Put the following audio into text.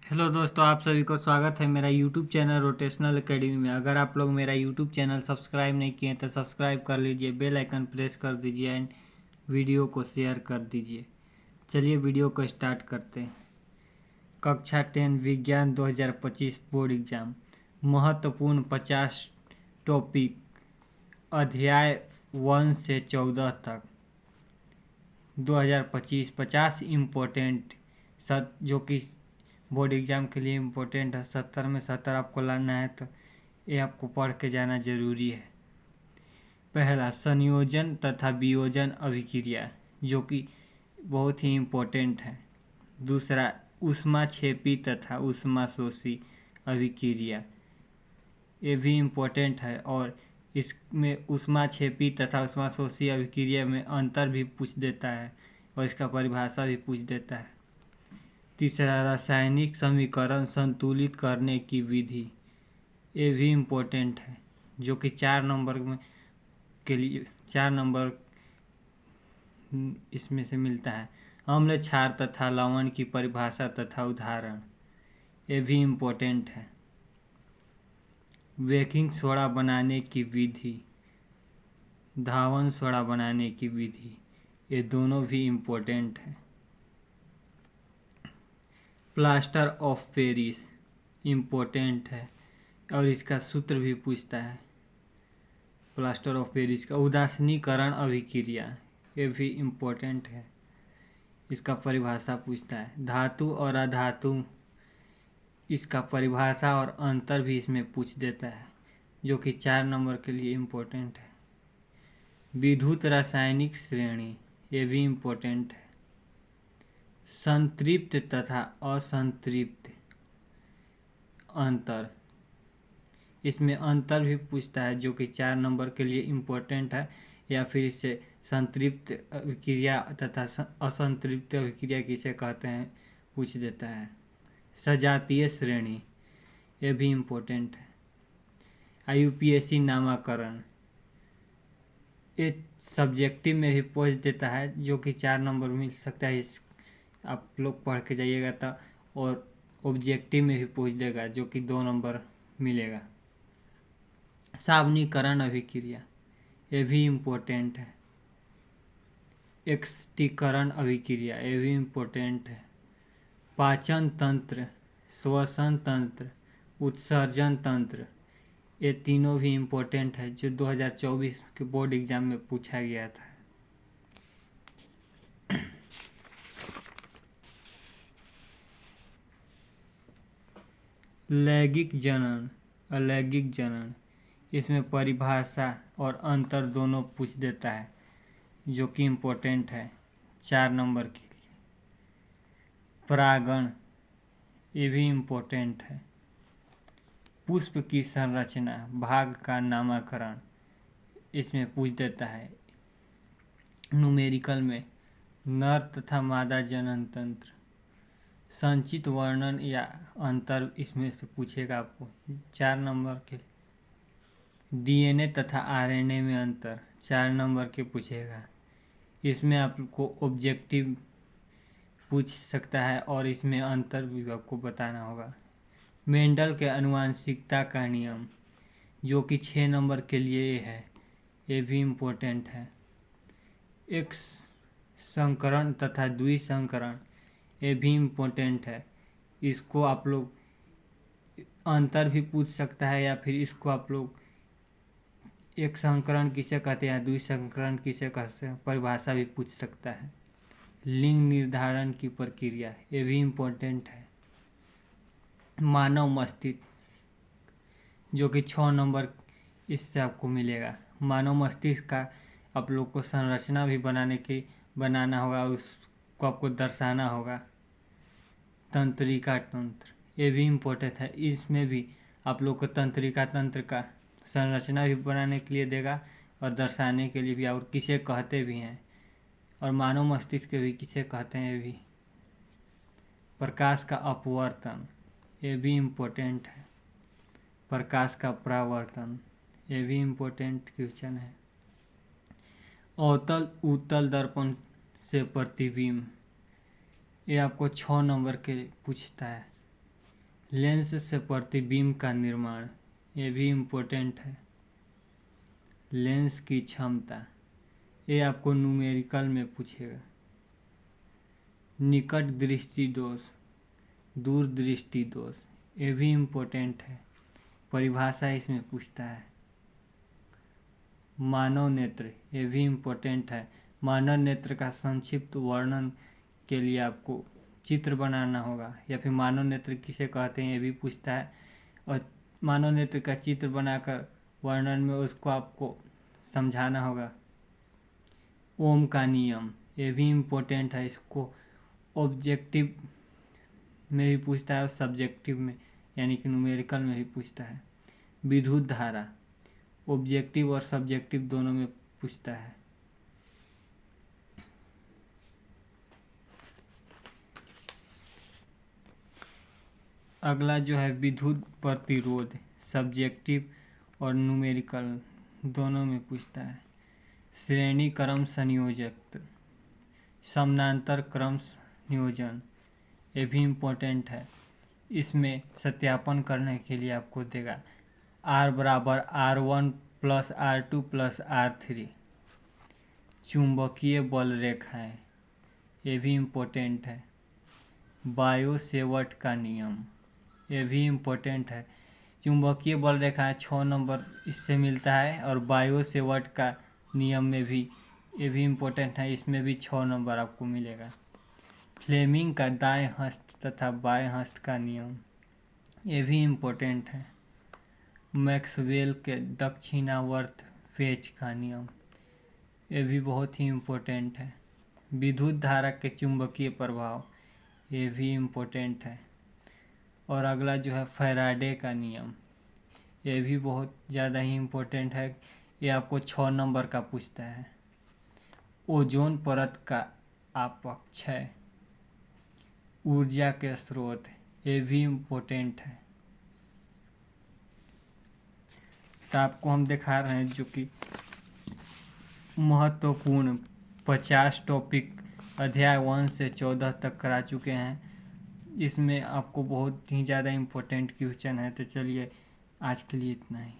Hello दोस्तों, आप सभी को स्वागत है मेरा यूट्यूब चैनल रोटेशनल एकेडमी में। अगर आप लोग मेरा यूट्यूब चैनल सब्सक्राइब नहीं किए तो सब्सक्राइब कर लीजिए, बेल आइकन प्रेस कर दीजिए एंड वीडियो को शेयर कर दीजिए। चलिए वीडियो को स्टार्ट करते हैं। कक्षा 10 विज्ञान 2025 बोर्ड एग्जाम। महत्वपूर्ण 50 टॉपिक, अध्याय 1 से 14 तक 2025 50 इम्पोर्टेंट जो कि बोर्ड एग्ज़ाम के लिए इम्पोर्टेंट है। 70 में 70 आपको लाना है तो ये आपको पढ़ के जाना जरूरी है। पहला, संयोजन तथा वियोजन अभिक्रिया, जो कि बहुत ही इम्पोर्टेंट है। दूसरा, ऊष्माक्षेपी तथा ऊष्माशोषी अभिक्रिया, ये भी इम्पोर्टेंट है और इसमें ऊष्माक्षेपी तथा ऊष्माशोषी अभिक्रिया में अंतर भी पूछ देता है और इसका परिभाषा भी पूछ देता है। तीसरा, रासायनिक समीकरण संतुलित करने की विधि, ये भी इम्पोर्टेंट है, जो कि 4 नंबर में के लिए 4 नंबर इसमें से मिलता है। अम्ल, क्षार तथा लवण की परिभाषा तथा उदाहरण, ये भी इम्पोर्टेंट है। बेकिंग सोडा बनाने की विधि, धावन सोडा बनाने की विधि, ये दोनों भी इम्पोर्टेंट है। प्लास्टर ऑफ पेरिस इम्पोर्टेंट है और इसका सूत्र भी पूछता है। प्लास्टर ऑफ पेरिस का उदासीनीकरण अभिक्रिया, ये भी इम्पोर्टेंट है, इसका परिभाषा पूछता है। धातु और अधातु, इसका परिभाषा और अंतर भी इसमें पूछ देता है, जो कि 4 नंबर के लिए इम्पोर्टेंट है। विद्युत रासायनिक श्रेणी, ये भी इम्पोर्टेंट है। संतृप्त तथा असंतृप्त अंतर, इसमें अंतर भी पूछता है, जो कि 4 नंबर के लिए इम्पोर्टेंट है। या फिर इसे संतृप्त अभिक्रिया तथा असंतृप्त अभिक्रिया किसे कहते हैं पूछ देता है। सजातीय श्रेणी, ये भी इम्पोर्टेंट है। आईयूपीएसी नामकरण, ये सब्जेक्टिव में भी पूछ देता है, जो कि 4 नंबर मिल सकता है। इस आप लोग पढ़ के जाइएगा तो, और ऑब्जेक्टिव में भी पूछ देगा, जो कि 2 नंबर मिलेगा। सावनीकरण अभिक्रिया, ये भी इम्पोर्टेंट है। एक्सटीकरण अभिक्रिया, ये भी इम्पोर्टेंट है। पाचन तंत्र, श्वसन तंत्र, उत्सर्जन तंत्र, ये तीनों भी इम्पोर्टेंट है, जो 2024 के बोर्ड एग्जाम में पूछा गया था। लैंगिक जनन, अलैंगिक जनन, इसमें परिभाषा और अंतर दोनों पूछ देता है, जो कि इम्पोर्टेंट है 4 नंबर के लिए। परागण, ये भी इम्पोर्टेंट है। पुष्प की संरचना, भाग का नामकरण, इसमें पूछ देता है। न्यूमेरिकल में नर तथा मादा जनन तंत्र, संचित वर्णन या अंतर इसमें से पूछेगा आपको 4 नंबर के। डीएनए तथा आरएनए में अंतर 4 नंबर के पूछेगा, इसमें आपको ऑब्जेक्टिव पूछ सकता है और इसमें अंतर भी आपको बताना होगा। मेंडल के आनुवंशिकता का नियम, जो कि 6 नंबर के लिए है, ये भी इम्पोर्टेंट है। एक संकरण तथा द्विसंकरण, ये भी इम्पोर्टेंट है, इसको आप लोग अंतर भी पूछ सकता है, या फिर इसको आप लोग एक संकरण किसे कहते हैं, द्विसंकरण किसे कहते हैं, परिभाषा भी पूछ सकता है। लिंग निर्धारण की प्रक्रिया, ये भी इम्पोर्टेंट है। मानव मस्तिष्क, जो कि 6 नंबर इससे आपको मिलेगा। मानव मस्तिष्क का आप लोग को संरचना भी बनाना होगा, उसको आपको दर्शाना होगा। तंत्रिका तंत्र, ये भी इम्पोर्टेंट है, इसमें भी आप लोग को तंत्रिका तंत्र का संरचना भी बनाने के लिए देगा और दर्शाने के लिए भी, और किसे कहते भी हैं, और मानव मस्तिष्क के भी किसे कहते हैं भी। प्रकाश का अपवर्तन, ये भी इम्पोर्टेंट है। प्रकाश का परावर्तन, ये भी इम्पोर्टेंट क्वेश्चन है। अवतल उत्तल दर्पण से प्रतिबिंब, ये आपको 6 नंबर के पूछता है। लेंस से प्रतिबिंब का निर्माण, ये भी इम्पोर्टेंट है। लेंस की क्षमता, ये आपको न्यूमेरिकल में पूछेगा। निकट दृष्टि दोष, दूर दृष्टि दोष, ये भी इम्पोर्टेंट है, परिभाषा इसमें पूछता है। मानव नेत्र, ये भी इम्पोर्टेंट है। मानव नेत्र का संक्षिप्त वर्णन के लिए आपको चित्र बनाना होगा, या फिर मानव नेत्र किसे कहते हैं ये भी पूछता है, और मानव नेत्र का चित्र बनाकर वर्णन में उसको आपको समझाना होगा। ओम का नियम, ये भी इम्पोर्टेंट है, इसको ऑब्जेक्टिव में भी पूछता है और सब्जेक्टिव में यानी कि न्यूमेरिकल में भी पूछता है। विद्युत धारा, ऑब्जेक्टिव और सब्जेक्टिव दोनों में पूछता है। अगला जो है विद्युत प्रतिरोध, सब्जेक्टिव और न्यूमेरिकल दोनों में पूछता है। श्रेणी क्रम संयोजक, समानांतर क्रम संयोजन, ये भी इम्पोर्टेंट है। इसमें सत्यापन करने के लिए आपको देगा R बराबर R1 plus R2 plus R3। चुंबकीय बल रेखाएं, ये भी इम्पोर्टेंट है। बायो सेवर्ट का नियम, ये भी इम्पोर्टेंट है। चुंबकीय बल रेखाएं 6 नंबर इससे मिलता है, और बायो सेवर्ट का नियम में भी ये भी इम्पोर्टेंट है, इसमें भी 6 नंबर आपको मिलेगा। फ्लेमिंग का दाएं हस्त तथा बाएं हस्त का नियम, ये भी इम्पोर्टेंट है। मैक्सवेल के दक्षिणावर्त पेच का नियम, ये भी बहुत ही इम्पोर्टेंट है। विद्युत धारा के चुंबकीय प्रभाव, ये भी इम्पोर्टेंट है। और अगला जो है फैराडे का नियम, ये भी बहुत ज़्यादा ही इम्पोर्टेंट है, ये आपको 6 नंबर का पूछता है। ओजोन परत का अपक्षय, ऊर्जा के स्रोत, ये भी इम्पोर्टेंट है। तो आपको हम दिखा रहे हैं जो कि महत्वपूर्ण 50 टॉपिक अध्याय 1 से 14 तक करा चुके हैं। इसमें आपको बहुत ही ज़्यादा इम्पोर्टेंट क्वेश्चन है। तो चलिए आज के लिए इतना ही।